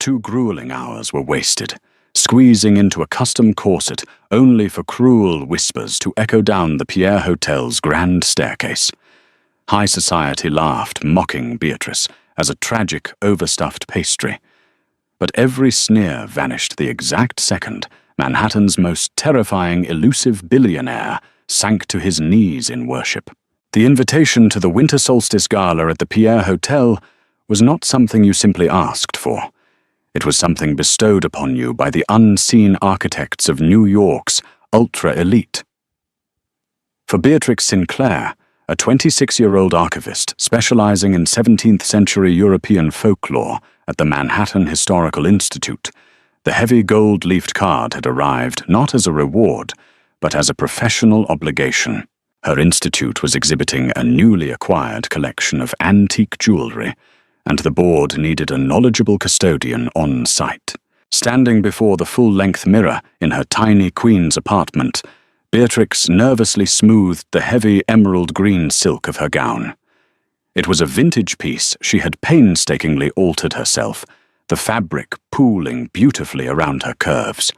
2 grueling hours were wasted, squeezing into a custom corset only for cruel whispers to echo down the Pierre Hotel's grand staircase. High society laughed, mocking Beatrice as a tragic, overstuffed pastry. But every sneer vanished the exact second Manhattan's most terrifying, elusive billionaire sank to his knees in worship. The invitation to the Winter Solstice Gala at the Pierre Hotel was not something you simply asked for. It was something bestowed upon you by the unseen architects of New York's ultra-elite. For Beatrix Sinclair, a 26-year-old archivist specializing in 17th-century European folklore at the Manhattan Historical Institute, the heavy gold-leafed card had arrived not as a reward, but as a professional obligation. Her institute was exhibiting a newly acquired collection of antique jewelry, and the board needed a knowledgeable custodian on site. Standing before the full-length mirror in her tiny queen's apartment, Beatrix nervously smoothed the heavy emerald green silk of her gown. It was a vintage piece she had painstakingly altered herself, the fabric pooling beautifully around her curves.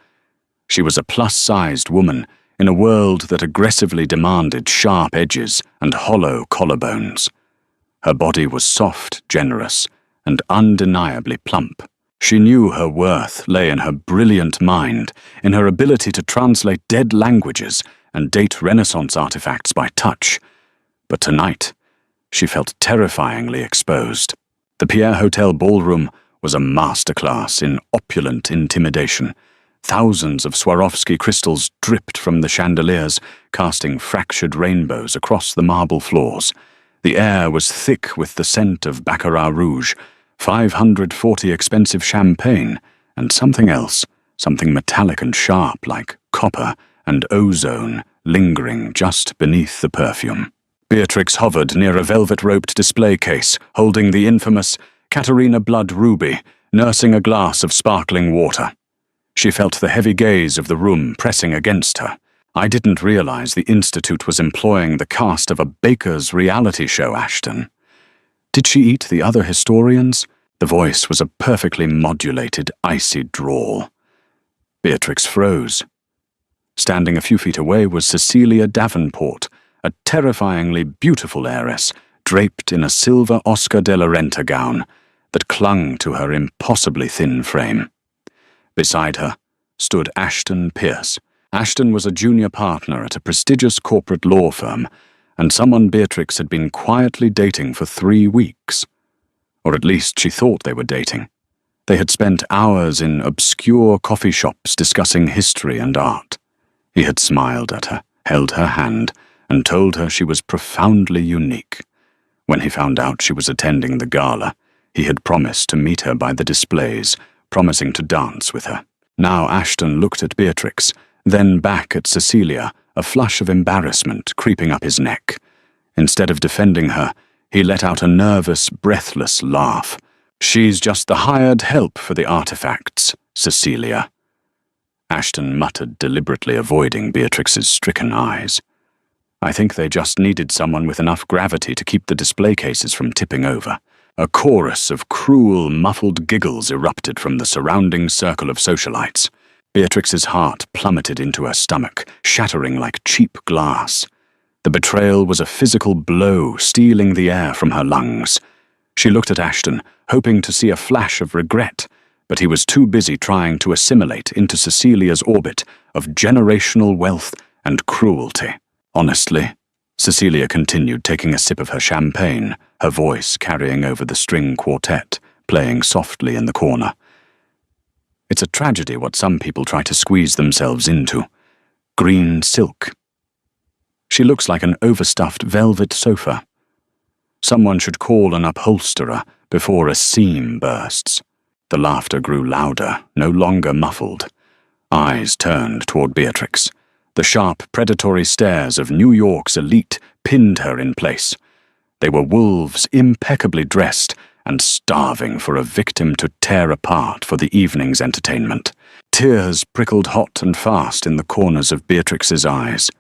She was a plus-sized woman in a world that aggressively demanded sharp edges and hollow collarbones. Her body was soft, generous, and undeniably plump. She knew her worth lay in her brilliant mind, in her ability to translate dead languages and date Renaissance artifacts by touch. But tonight, she felt terrifyingly exposed. The Pierre Hotel ballroom was a masterclass in opulent intimidation. Thousands of Swarovski crystals dripped from the chandeliers, casting fractured rainbows across the marble floors. The air was thick with the scent of Baccarat Rouge, 540 expensive champagne, and something else, something metallic and sharp like copper and ozone lingering just beneath the perfume. Beatrix hovered near a velvet-roped display case, holding the infamous Caterina Blood ruby, nursing a glass of sparkling water. She felt the heavy gaze of the room pressing against her. I didn't realize the Institute was employing the cast of a baker's reality show, Ashton. Did she eat the other historians? The voice was a perfectly modulated, icy drawl. Beatrix froze. Standing a few feet away was Cecilia Davenport, a terrifyingly beautiful heiress, draped in a silver Oscar de la Renta gown that clung to her impossibly thin frame. Beside her stood Ashton Pierce. Ashton was a junior partner at a prestigious corporate law firm, and someone Beatrix had been quietly dating for 3 weeks. Or at least she thought they were dating. They had spent hours in obscure coffee shops discussing history and art. He had smiled at her, held her hand, and told her she was profoundly unique. When he found out she was attending the gala, he had promised to meet her by the displays, promising to dance with her. Now Ashton looked at Beatrix, then back at Cecilia, a flush of embarrassment creeping up his neck. Instead of defending her, he let out a nervous, breathless laugh. "She's just the hired help for the artifacts, Cecilia." Ashton muttered, deliberately avoiding Beatrix's stricken eyes. I think they just needed someone with enough gravity to keep the display cases from tipping over. A chorus of cruel, muffled giggles erupted from the surrounding circle of socialites. Beatrix's heart plummeted into her stomach, shattering like cheap glass. The betrayal was a physical blow, stealing the air from her lungs. She looked at Ashton, hoping to see a flash of regret, but he was too busy trying to assimilate into Cecilia's orbit of generational wealth and cruelty. Honestly, Cecilia continued, taking a sip of her champagne, her voice carrying over the string quartet, playing softly in the corner. It's a tragedy what some people try to squeeze themselves into. Green silk. She looks like an overstuffed velvet sofa. Someone should call an upholsterer before a seam bursts. The laughter grew louder, no longer muffled. Eyes turned toward Beatrix. The sharp, predatory stares of New York's elite pinned her in place. They were wolves impeccably dressed and starving for a victim to tear apart for the evening's entertainment. Tears prickled hot and fast in the corners of Beatrix's eyes.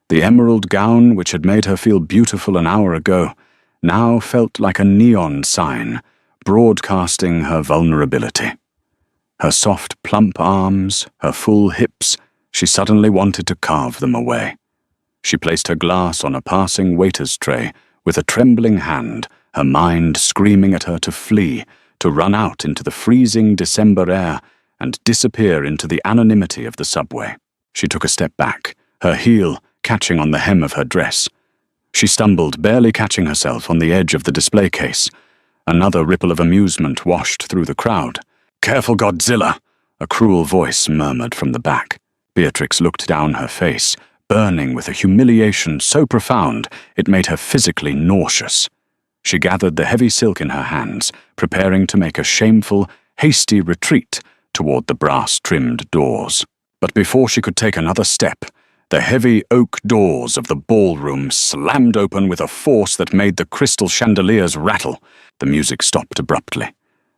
The emerald gown, which had made her feel beautiful an hour ago, now felt like a neon sign, broadcasting her vulnerability. Her soft, plump arms, her full hips, she suddenly wanted to carve them away. She placed her glass on a passing waiter's tray with a trembling hand, her mind screaming at her to flee, to run out into the freezing December air and disappear into the anonymity of the subway. She took a step back, her heel catching on the hem of her dress. She stumbled, barely catching herself on the edge of the display case. Another ripple of amusement washed through the crowd. "Careful, Godzilla!" a cruel voice murmured from the back. Beatrix looked down her face, burning with a humiliation so profound it made her physically nauseous. She gathered the heavy silk in her hands, preparing to make a shameful, hasty retreat toward the brass-trimmed doors. But before she could take another step, the heavy oak doors of the ballroom slammed open with a force that made the crystal chandeliers rattle. The music stopped abruptly.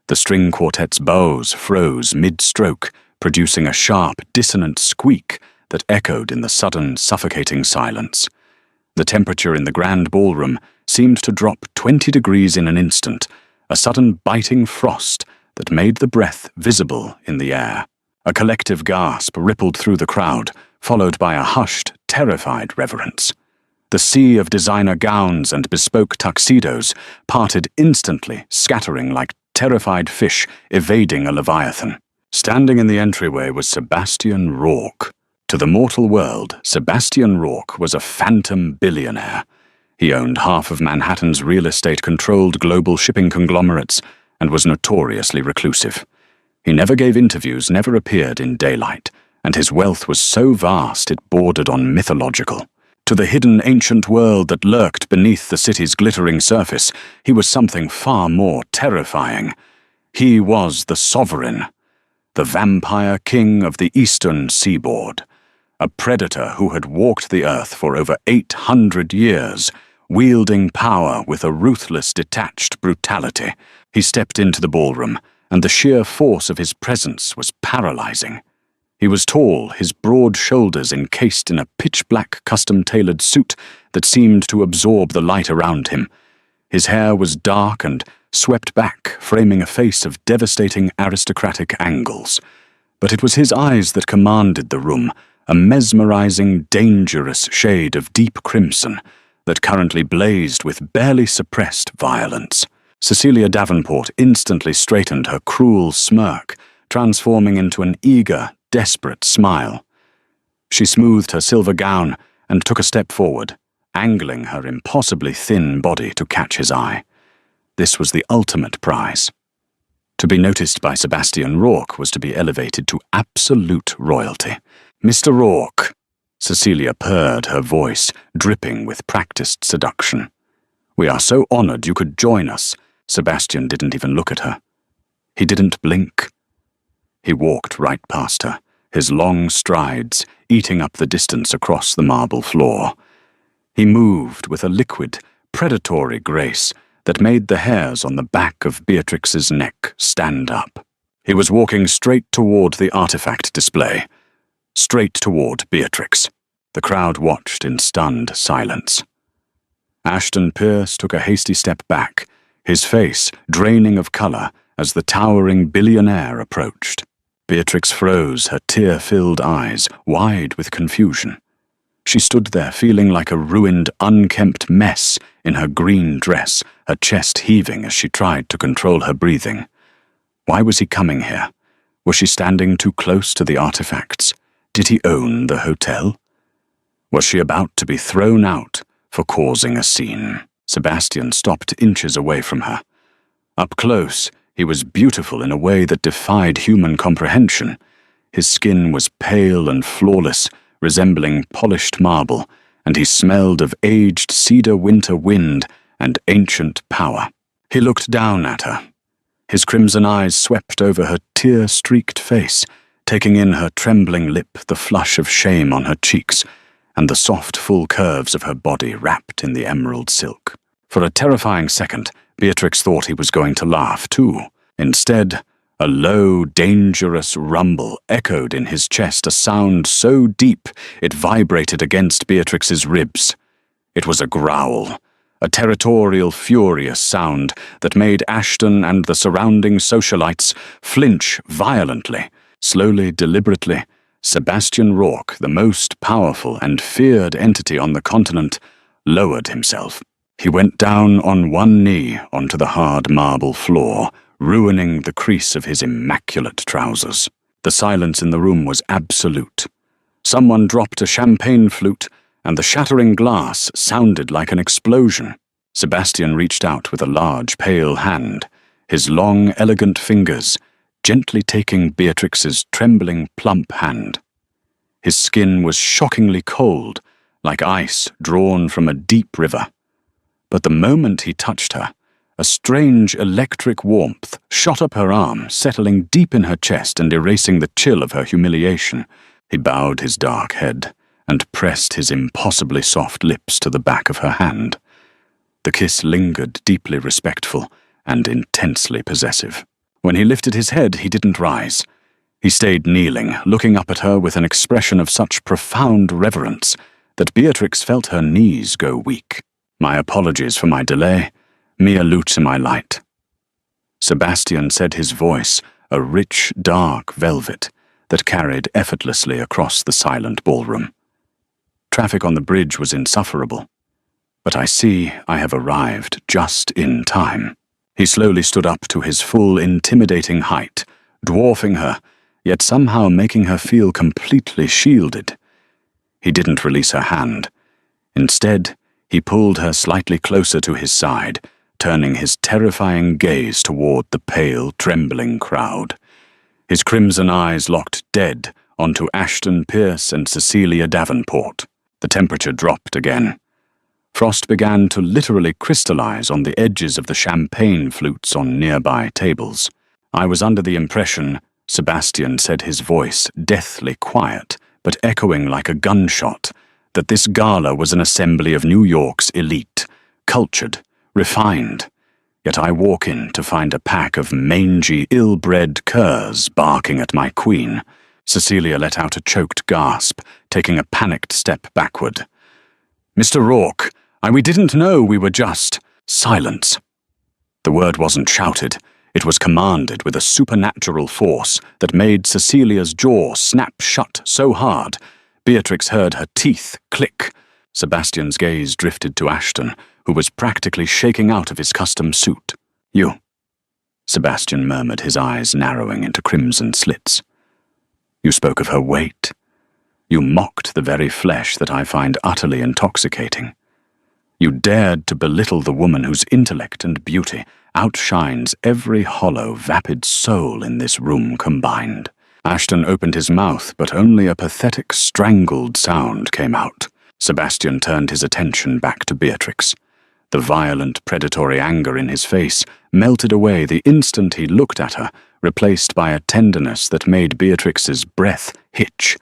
The string quartet's bows froze mid-stroke, producing a sharp, dissonant squeak that echoed in the sudden, suffocating silence. The temperature in the grand ballroom seemed to drop 20 degrees in an instant, a sudden biting frost that made the breath visible in the air. A collective gasp rippled through the crowd, followed by a hushed, terrified reverence. The sea of designer gowns and bespoke tuxedos parted instantly, scattering like terrified fish evading a leviathan. Standing in the entryway was Sebastian Rourke. To the mortal world, Sebastian Rourke was a phantom billionaire. He owned half of Manhattan's real estate-controlled global shipping conglomerates and was notoriously reclusive. He never gave interviews, never appeared in daylight, and his wealth was so vast it bordered on mythological. To the hidden ancient world that lurked beneath the city's glittering surface, he was something far more terrifying. He was the sovereign, the vampire king of the eastern seaboard, a predator who had walked the earth for over 800 years, wielding power with a ruthless, detached brutality. He stepped into the ballroom, and the sheer force of his presence was paralyzing. He was tall, his broad shoulders encased in a pitch-black custom-tailored suit that seemed to absorb the light around him. His hair was dark and swept back, framing a face of devastating aristocratic angles. But it was his eyes that commanded the room, a mesmerizing, dangerous shade of deep crimson that currently blazed with barely suppressed violence. Cecilia Davenport instantly straightened her cruel smirk, transforming into an eager, desperate smile. She smoothed her silver gown and took a step forward, angling her impossibly thin body to catch his eye. This was the ultimate prize. To be noticed by Sebastian Rourke was to be elevated to absolute royalty. "Mr. Rourke," Cecilia purred, her voice dripping with practiced seduction. "We are so honored you could join us." Sebastian didn't even look at her. He didn't blink. He walked right past her, his long strides eating up the distance across the marble floor. He moved with a liquid, predatory grace that made the hairs on the back of Beatrix's neck stand up. He was walking straight toward the artifact display, straight toward Beatrix. The crowd watched in stunned silence. Ashton Pierce took a hasty step back, his face draining of color as the towering billionaire approached. Beatrix froze, her tear-filled eyes wide with confusion. She stood there feeling like a ruined, unkempt mess in her green dress, her chest heaving as she tried to control her breathing. Why was he coming here? Was she standing too close to the artifacts? Did he own the hotel? Was she about to be thrown out for causing a scene? Sebastian stopped inches away from her. Up close, he was beautiful in a way that defied human comprehension. His skin was pale and flawless, resembling polished marble, and he smelled of aged cedar winter wind and ancient power. He looked down at her. His crimson eyes swept over her tear-streaked face, taking in her trembling lip, the flush of shame on her cheeks, and the soft, full curves of her body wrapped in the emerald silk. For a terrifying second, Beatrix thought he was going to laugh, too. Instead, a low, dangerous rumble echoed in his chest, a sound so deep it vibrated against Beatrix's ribs. It was a growl, a territorial, furious sound that made Ashton and the surrounding socialites flinch violently. Slowly, deliberately, Sebastian Rourke, the most powerful and feared entity on the continent, lowered himself. He went down on one knee onto the hard marble floor, ruining the crease of his immaculate trousers. The silence in the room was absolute. Someone dropped a champagne flute, and the shattering glass sounded like an explosion. Sebastian reached out with a large, pale hand, his long, elegant fingers gently taking Beatrix's trembling, plump hand. His skin was shockingly cold, like ice drawn from a deep river. But the moment he touched her, a strange electric warmth shot up her arm, settling deep in her chest and erasing the chill of her humiliation. He bowed his dark head and pressed his impossibly soft lips to the back of her hand. The kiss lingered, deeply respectful and intensely possessive. When he lifted his head, he didn't rise. He stayed kneeling, looking up at her with an expression of such profound reverence that Beatrix felt her knees go weak. My apologies for my delay. Mea lute my light. Sebastian said, his voice a rich, dark velvet that carried effortlessly across the silent ballroom. Traffic on the bridge was insufferable, but I see I have arrived just in time. He slowly stood up to his full, intimidating height, dwarfing her, yet somehow making her feel completely shielded. He didn't release her hand. Instead, he pulled her slightly closer to his side, turning his terrifying gaze toward the pale, trembling crowd. His crimson eyes locked dead onto Ashton Pierce and Cecilia Davenport. The temperature dropped again. Frost began to literally crystallize on the edges of the champagne flutes on nearby tables. I was under the impression, Sebastian said, his voice deathly quiet, but echoing like a gunshot, that this gala was an assembly of New York's elite, cultured, refined. Yet I walk in to find a pack of mangy, ill-bred curs barking at my queen. Cecilia let out a choked gasp, taking a panicked step backward. Mr. Rourke, we didn't know we were just... Silence. The word wasn't shouted. It was commanded with a supernatural force that made Cecilia's jaw snap shut so hard, Beatrix heard her teeth click. Sebastian's gaze drifted to Ashton, who was practically shaking out of his custom suit. You, Sebastian murmured, his eyes narrowing into crimson slits. You spoke of her weight. You mocked the very flesh that I find utterly intoxicating. You dared to belittle the woman whose intellect and beauty outshines every hollow, vapid soul in this room combined. Ashton opened his mouth, but only a pathetic, strangled sound came out. Sebastian turned his attention back to Beatrix. The violent, predatory anger in his face melted away the instant he looked at her, replaced by a tenderness that made Beatrix's breath hitch.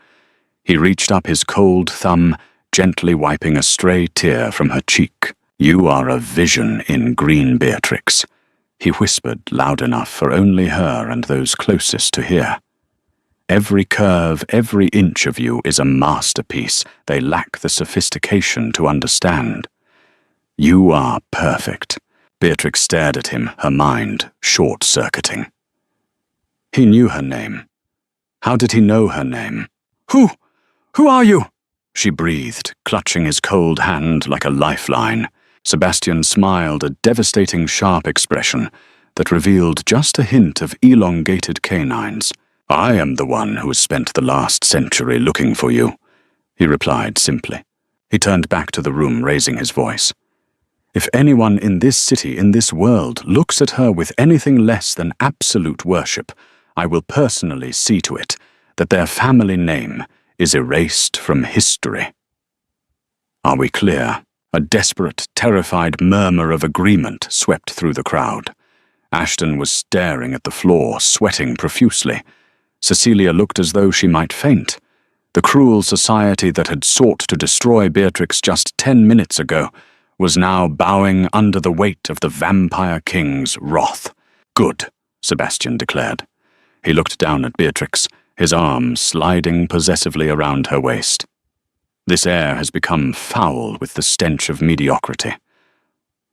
He reached up his cold thumb, gently wiping a stray tear from her cheek. You are a vision in green, Beatrix, he whispered loud enough for only her and those closest to hear. Every curve, every inch of you is a masterpiece they lack the sophistication to understand. You are perfect. Beatrix stared at him, her mind short-circuiting. He knew her name. How did he know her name? Who are you? She breathed, clutching his cold hand like a lifeline. Sebastian smiled, a devastating, sharp expression that revealed just a hint of elongated canines. I am the one who has spent the last century looking for you, he replied simply. He turned back to the room, raising his voice. If anyone in this city, in this world, looks at her with anything less than absolute worship, I will personally see to it that their family name is erased from history. Are we clear? A desperate, terrified murmur of agreement swept through the crowd. Ashton was staring at the floor, sweating profusely. Cecilia looked as though she might faint. The cruel society that had sought to destroy Beatrix just 10 minutes ago was now bowing under the weight of the Vampire King's wrath. Good, Sebastian declared. He looked down at Beatrix, his arm sliding possessively around her waist. This air has become foul with the stench of mediocrity.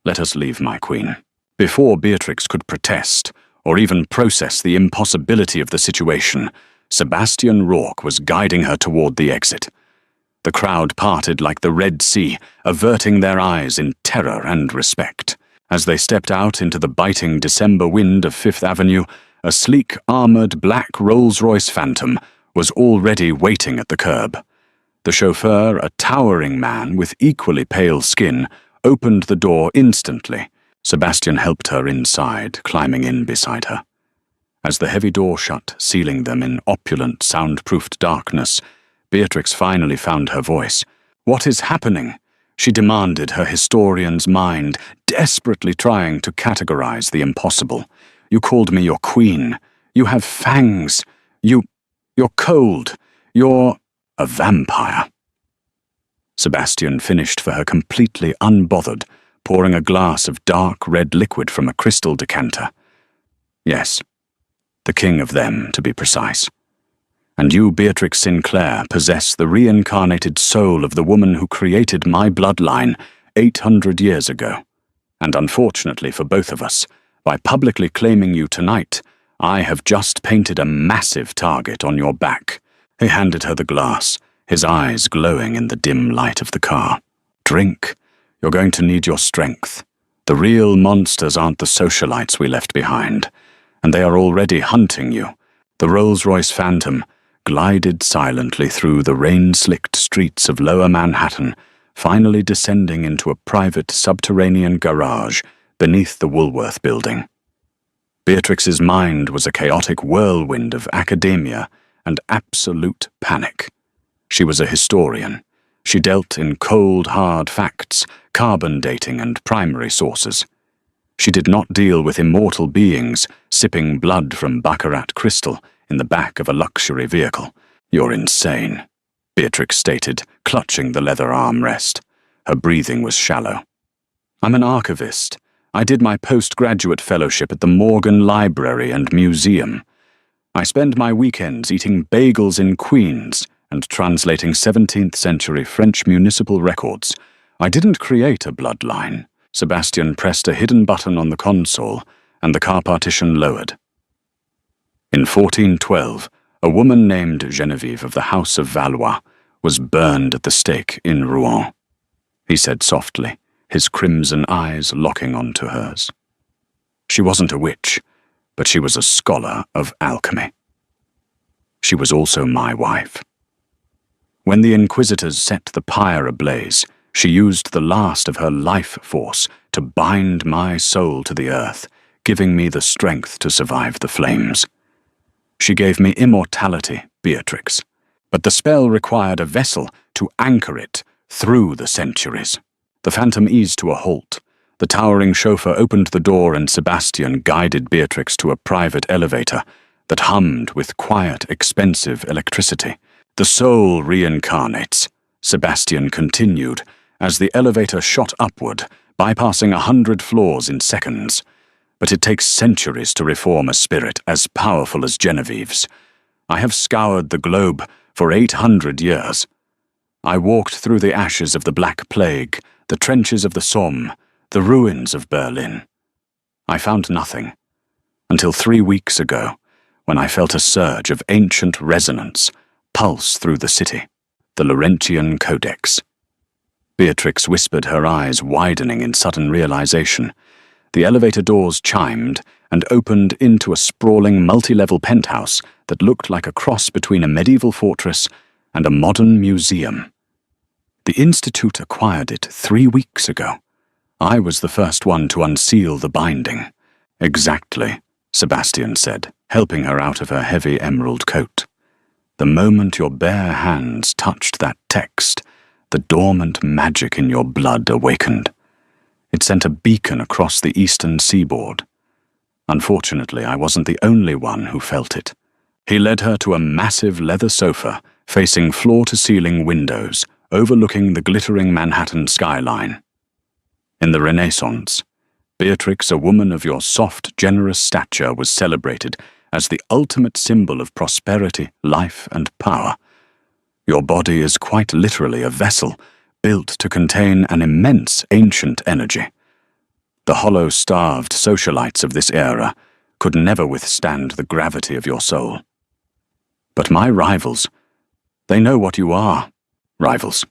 Let us leave, my queen." Before Beatrix could protest, or even process the impossibility of the situation, Sebastian Rourke was guiding her toward the exit. The crowd parted like the Red Sea, averting their eyes in terror and respect. As they stepped out into the biting December wind of Fifth Avenue, a sleek, armored black Rolls-Royce Phantom was already waiting at the curb. The chauffeur, a towering man with equally pale skin, opened the door instantly. Sebastian helped her inside, climbing in beside her. As the heavy door shut, sealing them in opulent, soundproofed darkness, Beatrix finally found her voice. "What is happening?" she demanded, her historian's mind desperately trying to categorize the impossible. "You called me your queen. You have fangs. You're cold. You're a vampire." Sebastian finished for her completely unbothered, pouring a glass of dark red liquid from a crystal decanter. "Yes, the king of them, to be precise. And you, Beatrix Sinclair, possess the reincarnated soul of the woman who created my bloodline 800 years ago. And unfortunately for both of us, by publicly claiming you tonight, I have just painted a massive target on your back." He handed her the glass, his eyes glowing in the dim light of the car. "Drink. You're going to need your strength. The real monsters aren't the socialites we left behind, and they are already hunting you." The Rolls-Royce Phantom glided silently through the rain-slicked streets of Lower Manhattan, finally descending into a private subterranean garage beneath the Woolworth Building. Beatrix's mind was a chaotic whirlwind of academia and absolute panic. She was a historian. She dealt in cold, hard facts, carbon dating, and primary sources. She did not deal with immortal beings sipping blood from baccarat crystal in the back of a luxury vehicle. "You're insane," Beatrix stated, clutching the leather armrest. Her breathing was shallow. "I'm an archivist. I did my postgraduate fellowship at the Morgan Library and Museum. I spend my weekends eating bagels in Queens and translating 17th century French municipal records. I didn't create a bloodline." Sebastian pressed a hidden button on the console, and the car partition lowered. In 1412, a woman named Genevieve of the House of Valois was burned at the stake in Rouen. He said softly, his crimson eyes locking onto hers. She wasn't a witch, but she was a scholar of alchemy. She was also my wife. When the Inquisitors set the pyre ablaze, she used the last of her life force to bind my soul to the earth, giving me the strength to survive the flames. She gave me immortality, Beatrix, but the spell required a vessel to anchor it through the centuries. The Phantom eased to a halt. The towering chauffeur opened the door and Sebastian guided Beatrix to a private elevator that hummed with quiet, expensive electricity. "The soul reincarnates," Sebastian continued, as the elevator shot upward, bypassing 100 floors in seconds. "But it takes centuries to reform a spirit as powerful as Genevieve's. I have scoured the globe for 800 years. I walked through the ashes of the Black Plague, the trenches of the Somme, the ruins of Berlin. I found nothing, until 3 weeks ago, when I felt a surge of ancient resonance pulse through the city, the Laurentian Codex." Beatrix whispered, her eyes widening in sudden realization. The elevator doors chimed and opened into a sprawling multi-level penthouse that looked like a cross between a medieval fortress and a modern museum. "The Institute acquired it 3 weeks ago. I was the first one to unseal the binding." "Exactly," Sebastian said, helping her out of her heavy emerald coat. "The moment your bare hands touched that text, the dormant magic in your blood awakened. It sent a beacon across the eastern seaboard. Unfortunately, I wasn't the only one who felt it." He led her to a massive leather sofa facing floor-to-ceiling windows overlooking the glittering Manhattan skyline. In the Renaissance, Beatrix, a woman of your soft, generous stature, was celebrated as the ultimate symbol of prosperity, life, and power. Your body is quite literally a vessel built to contain an immense ancient energy. The hollow-starved socialites of this era could never withstand the gravity of your soul. But my rivals, they know what you are, rivals.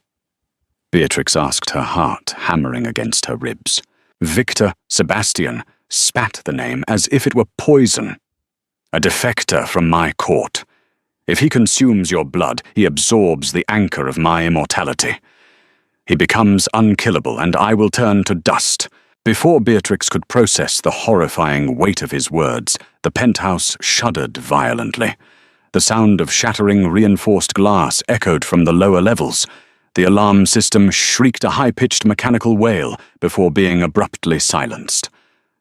Beatrix asked, her heart hammering against her ribs. Victor Sebastian spat the name as if it were poison. A defector from my court. If he consumes your blood, he absorbs the anchor of my immortality. He becomes unkillable, and I will turn to dust. Before Beatrix could process the horrifying weight of his words, the penthouse shuddered violently. The sound of shattering reinforced glass echoed from the lower levels. The alarm system shrieked a high-pitched mechanical wail before being abruptly silenced.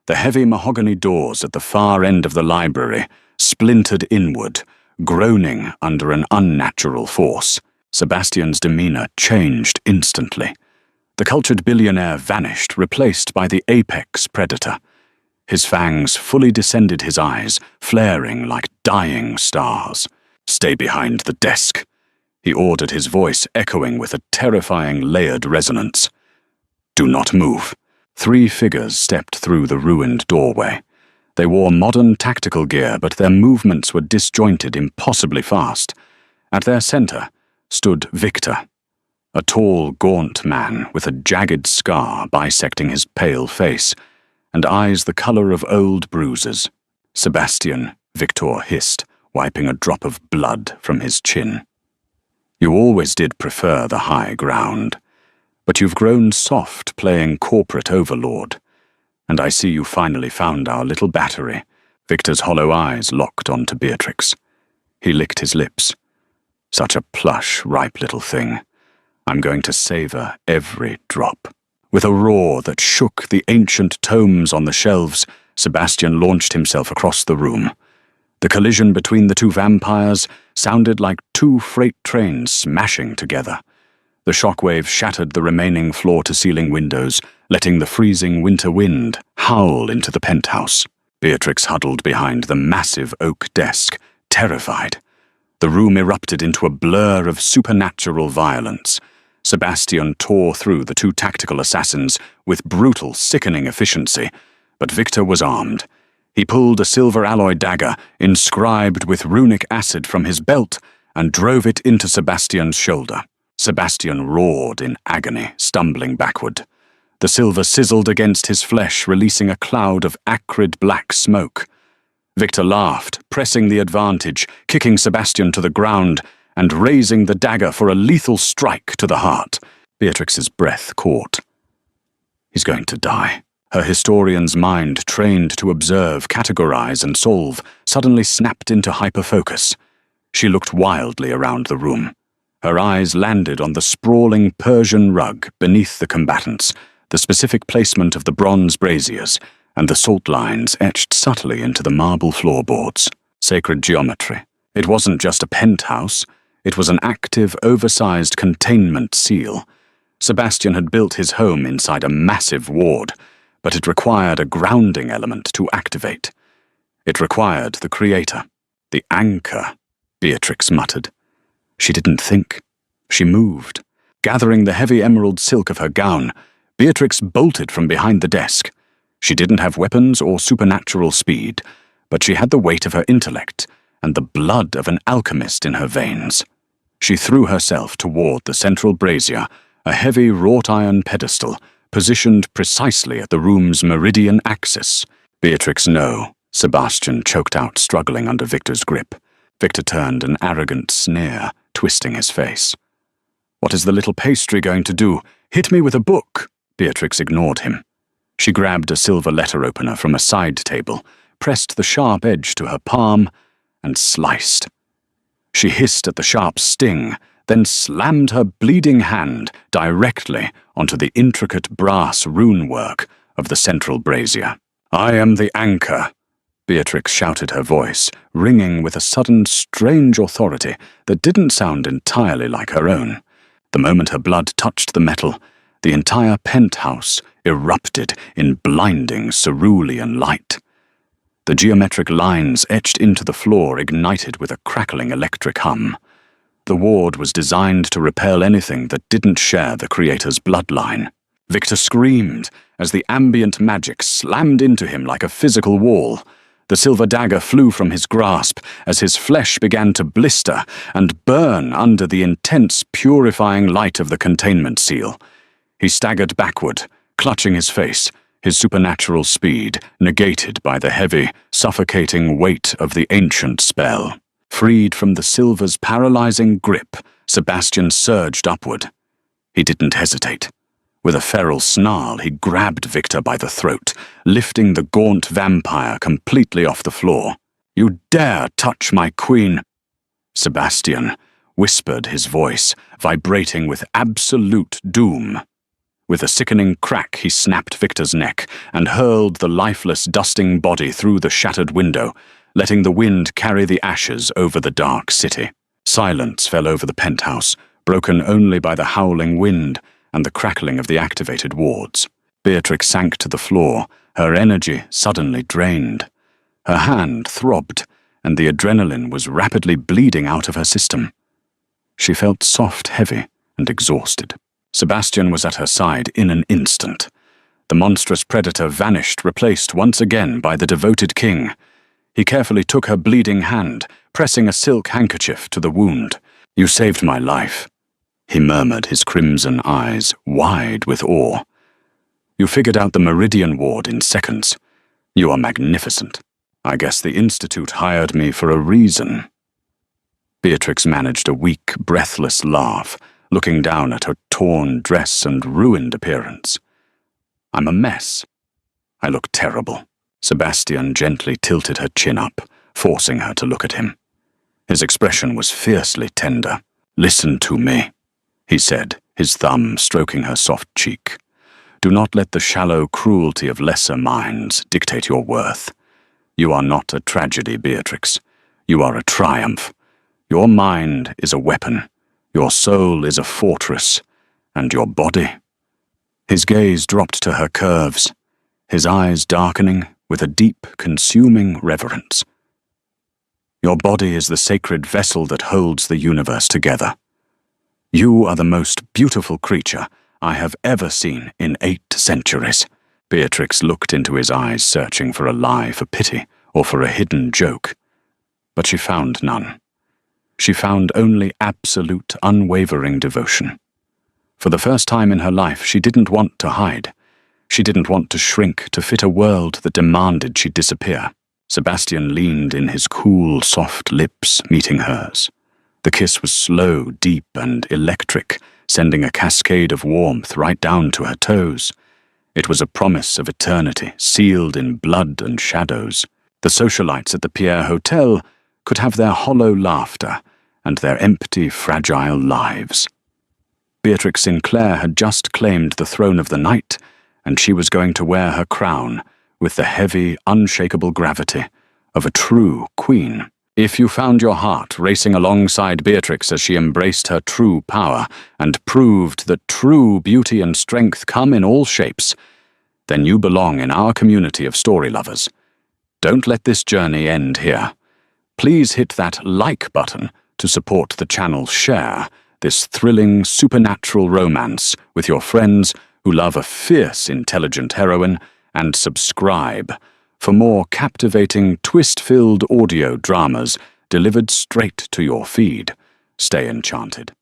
The heavy mahogany doors at the far end of the library splintered inward, groaning under an unnatural force. Sebastian's demeanor changed instantly. The cultured billionaire vanished, replaced by the apex predator. His fangs fully descended his eyes, flaring like dying stars. "Stay behind the desk," he ordered, his voice echoing with a terrifying layered resonance. "Do not move." 3 figures stepped through the ruined doorway. They wore modern tactical gear, but their movements were disjointed, impossibly fast. At their center stood Victor, a tall, gaunt man with a jagged scar bisecting his pale face, and eyes the color of old bruises. "Sebastian," Victor hissed, wiping a drop of blood from his chin. "You always did prefer the high ground, but you've grown soft playing corporate overlord. And I see you finally found our little battery." Victor's hollow eyes locked onto Beatrix. He licked his lips. "Such a plush, ripe little thing. I'm going to savor every drop." With a roar that shook the ancient tomes on the shelves, Sebastian launched himself across the room. The collision between the 2 vampires sounded like 2 freight trains smashing together. The shockwave shattered the remaining floor-to-ceiling windows, letting the freezing winter wind howl into the penthouse. Beatrix huddled behind the massive oak desk, terrified. The room erupted into a blur of supernatural violence. Sebastian tore through the 2 tactical assassins with brutal, sickening efficiency, but Victor was armed. He pulled a silver alloy dagger, inscribed with runic acid, from his belt and drove it into Sebastian's shoulder. Sebastian roared in agony, stumbling backward. The silver sizzled against his flesh, releasing a cloud of acrid black smoke. Victor laughed, pressing the advantage, kicking Sebastian to the ground, and raising the dagger for a lethal strike to the heart. Beatrix's breath caught. He's going to die. Her historian's mind, trained to observe, categorize, and solve, suddenly snapped into hyperfocus. She looked wildly around the room. Her eyes landed on the sprawling Persian rug beneath the combatants, the specific placement of the bronze braziers, and the salt lines etched subtly into the marble floorboards. Sacred geometry. It wasn't just a penthouse. It was an active, oversized containment seal. Sebastian had built his home inside a massive ward, but it required a grounding element to activate. It required the creator, the anchor, Beatrix muttered. She didn't think. She moved. Gathering the heavy emerald silk of her gown, Beatrix bolted from behind the desk. She didn't have weapons or supernatural speed, but she had the weight of her intellect and the blood of an alchemist in her veins. She threw herself toward the central brazier, a heavy wrought-iron pedestal, positioned precisely at the room's meridian axis. "Beatrix, no," Sebastian choked out, struggling under Victor's grip. Victor turned an arrogant sneer, twisting his face. "What is the little pastry going to do? Hit me with a book." Beatrix ignored him. She grabbed a silver letter opener from a side table, pressed the sharp edge to her palm, and sliced. She hissed at the sharp sting, then slammed her bleeding hand directly onto the intricate brass rune work of the central brazier. "I am the anchor," Beatrix shouted, her voice ringing with a sudden strange authority that didn't sound entirely like her own. The moment her blood touched the metal, the entire penthouse erupted in blinding cerulean light. The geometric lines etched into the floor ignited with a crackling electric hum. The ward was designed to repel anything that didn't share the creator's bloodline. Victor screamed as the ambient magic slammed into him like a physical wall. The silver dagger flew from his grasp as his flesh began to blister and burn under the intense, purifying light of the containment seal. He staggered backward, clutching his face, his supernatural speed negated by the heavy, suffocating weight of the ancient spell. Freed from the silver's paralyzing grip, Sebastian surged upward. He didn't hesitate. With a feral snarl, he grabbed Victor by the throat, lifting the gaunt vampire completely off the floor. "You dare touch my queen!" Sebastian whispered, his voice vibrating with absolute doom. With a sickening crack, he snapped Victor's neck and hurled the lifeless, dusting body through the shattered window, letting the wind carry the ashes over the dark city. Silence fell over the penthouse, broken only by the howling wind and the crackling of the activated wards. Beatrix sank to the floor, her energy suddenly drained. Her hand throbbed, and the adrenaline was rapidly bleeding out of her system. She felt soft, heavy, and exhausted. Sebastian was at her side in an instant. The monstrous predator vanished, replaced once again by the devoted king. He carefully took her bleeding hand, pressing a silk handkerchief to the wound. "You saved my life," he murmured, his crimson eyes wide with awe. "You figured out the Meridian ward in seconds. You are magnificent. I guess the Institute hired me for a reason." Beatrix managed a weak, breathless laugh, looking down at her torn dress and ruined appearance. "I'm a mess. I look terrible." Sebastian gently tilted her chin up, forcing her to look at him. His expression was fiercely tender. "Listen to me," he said, his thumb stroking her soft cheek. "Do not let the shallow cruelty of lesser minds dictate your worth. You are not a tragedy, Beatrix. You are a triumph. Your mind is a weapon. Your soul is a fortress. And your body—" His gaze dropped to her curves, his eyes darkening with a deep, consuming reverence. "Your body is the sacred vessel that holds the universe together. You are the most beautiful creature I have ever seen in 8 centuries. Beatrix looked into his eyes, searching for a lie, for pity, or for a hidden joke. But she found none. She found only absolute, unwavering devotion. For the first time in her life, she didn't want to hide. She didn't want to shrink to fit a world that demanded she disappear. Sebastian leaned in, his cool, soft lips meeting hers. The kiss was slow, deep, and electric, sending a cascade of warmth right down to her toes. It was a promise of eternity, sealed in blood and shadows. The socialites at the Pierre Hotel could have their hollow laughter and their empty, fragile lives. Beatrix Sinclair had just claimed the throne of the night, and she was going to wear her crown with the heavy, unshakable gravity of a true queen. If you found your heart racing alongside Beatrix as she embraced her true power and proved that true beauty and strength come in all shapes, then you belong in our community of story lovers. Don't let this journey end here. Please hit that like button to support the channel. Share this thrilling supernatural romance with your friends who love a fierce, intelligent heroine, and subscribe for more captivating, twist-filled audio dramas delivered straight to your feed. Stay enchanted.